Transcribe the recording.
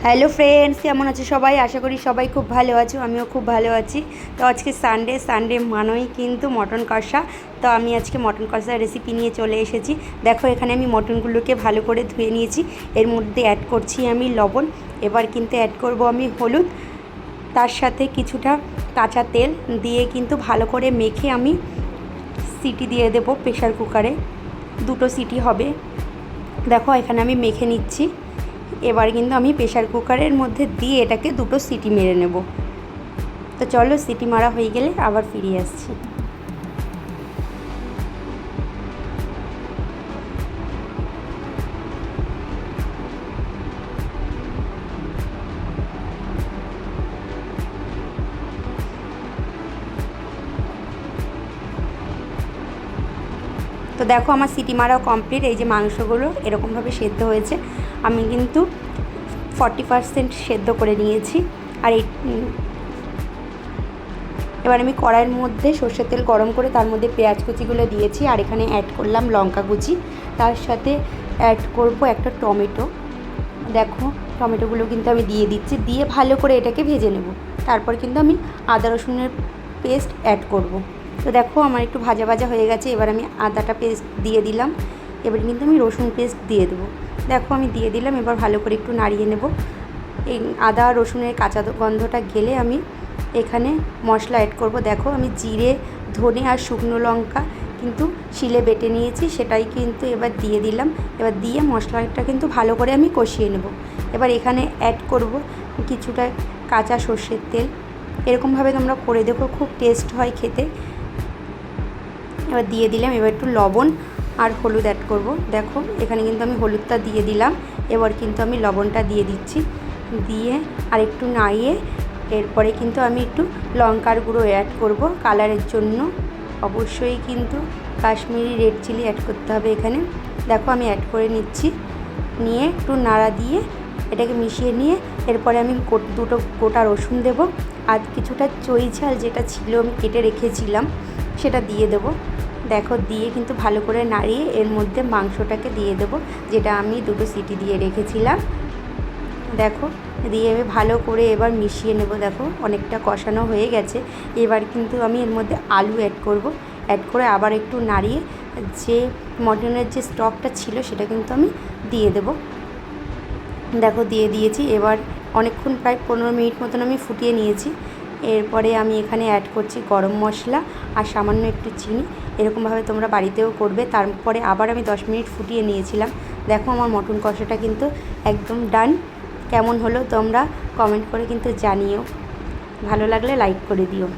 Hello friends, কেমন আছো সবাই? আশা করি সবাই খুব ভালো আছো, আমিও খুব ভালো আছি। তো আজকে সানডে মানেই কিন্তু মটন কষা। তো আমি আজকে মটন কষার রেসিপি নিয়ে চলে এসেছি। দেখো, এখানে আমি মটনগুলোকে ভালো করে ধুয়ে নিয়েছি। এর মধ্যে অ্যাড করছি আমি লবণ। এবার কিন্তু অ্যাড করব আমি হলুদ, তার সাথে কিছুটা কাঁচা তেল দিয়ে কিন্তু ভালো করে মেখে আমি সিটি দিয়ে দেবো প্রেশার কুকারে। 2টো সিটি হবে। দেখো, এখানে আমি মেখে নিচ্ছি। এবার কিন্তু আমি প্রেশার কুকারের মধ্যে দিয়ে এটাকে 2টো সিটি মেরে নেব। তো চলো, সিটি মারা হয়ে গেলে আবার ফিরে আসছি। তো দেখো, আমার সিটি মারাও কমপ্লিট। এই যে মাংসগুলো এরকমভাবে সেদ্ধ হয়েছে। আমি কিন্তু 40% সেদ্ধ করে নিয়েছি। আর এবার আমি কড়াইয়ের মধ্যে সর্ষের তেল গরম করে তার মধ্যে পেঁয়াজ কুচিগুলো দিয়েছি। আর এখানে অ্যাড করলাম লঙ্কা কুচি, তার সাথে অ্যাড করব একটা টমেটো। দেখো, টমেটোগুলো কিন্তু আমি দিয়ে দিচ্ছি, দিয়ে ভালো করে এটাকে ভেজে নেব। তারপর কিন্তু আমি আদা রসুনের পেস্ট অ্যাড করব। তো দেখো, আমার একটু ভাজা ভাজা হয়ে গেছে। এবার আমি আদাটা পেস্ট দিয়ে দিলাম। এবার কিন্তু আমি রসুন পেস্ট দিয়ে দেবো। দেখো, আমি দিয়ে দিলাম। এবার ভালো করে একটু নাড়িয়ে নেব। এই আদা রসুনের কাঁচা গন্ধটা গেলে আমি এখানে মশলা অ্যাড করব। দেখো, আমি জিরে, ধনে আর শুকনো লঙ্কা কিন্তু শিলে বেটে নিয়েছি, সেটাই কিন্তু এবার দিয়ে দিলাম। এবার দিয়ে মশলাটা কিন্তু ভালো করে আমি কষিয়ে নেব। এবার এখানে অ্যাড করব কিছুটা কাঁচা সর্ষের তেল। এরকমভাবে তোমরা করে দেখো, খুব টেস্ট হয় খেতে। এবার দিয়ে দিলাম। এবার একটু লবণ আর হলুদ অ্যাড করব। দেখো, এখানে কিন্তু আমি হলুদটা দিয়ে দিলাম। এবার কিন্তু আমি লবণটা দিয়ে দিচ্ছি, দিয়ে আর একটু নাড়িয়ে এরপরে কিন্তু আমি একটু লঙ্কার গুঁড়ো অ্যাড করব কালারের জন্য। অবশ্যই কিন্তু কাশ্মীরি রেড চিলি অ্যাড করতে হবে এখানে। দেখো, আমি অ্যাড করে নিচ্ছি, নিয়ে একটু নাড়া দিয়ে এটাকে মিশিয়ে নিয়ে এরপরে আমি 2টো গোটা রসুন দেব। আর কিছুটা চই ঝাল যেটা ছিল আমি কেটে রেখেছিলাম সেটা দিয়ে দেব। দেখো, দিয়ে কিন্তু ভালো করে নাড়িয়ে এর মধ্যে মাংসটাকে দিয়ে দেব, যেটা আমি 2টো সিটি দিয়ে রেখেছিলাম। দেখো, দিয়ে আমি ভালো করে এবার মিশিয়ে নেব। দেখো, অনেকটা কষানো হয়ে গেছে। এবার কিন্তু আমি এর মধ্যে আলু অ্যাড করব। অ্যাড করে আবার একটু নাড়িয়ে যে মটনের যে স্টকটা ছিল সেটা কিন্তু আমি দিয়ে দেব। দেখো, দিয়ে দিয়েছি। এবার অনেকক্ষণ, প্রায় 15 মিনিট মতন আমি ফুটিয়ে নিয়েছি। এরপরে আমি এখানে অ্যাড করছি গরম মশলা আর সামান্য একটু চিনি। এরকমভাবে তোমরা বাড়িতেও করবে। তারপরে আবার আমি 10 মিনিট ফুটিয়ে নিয়েছিলাম। দেখো, আমার মটন কষাটা কিন্তু একদম ডান। কেমন হলো তোমরা কমেন্ট করে কিন্তু জানিও। ভালো লাগলে লাইক করে দিও।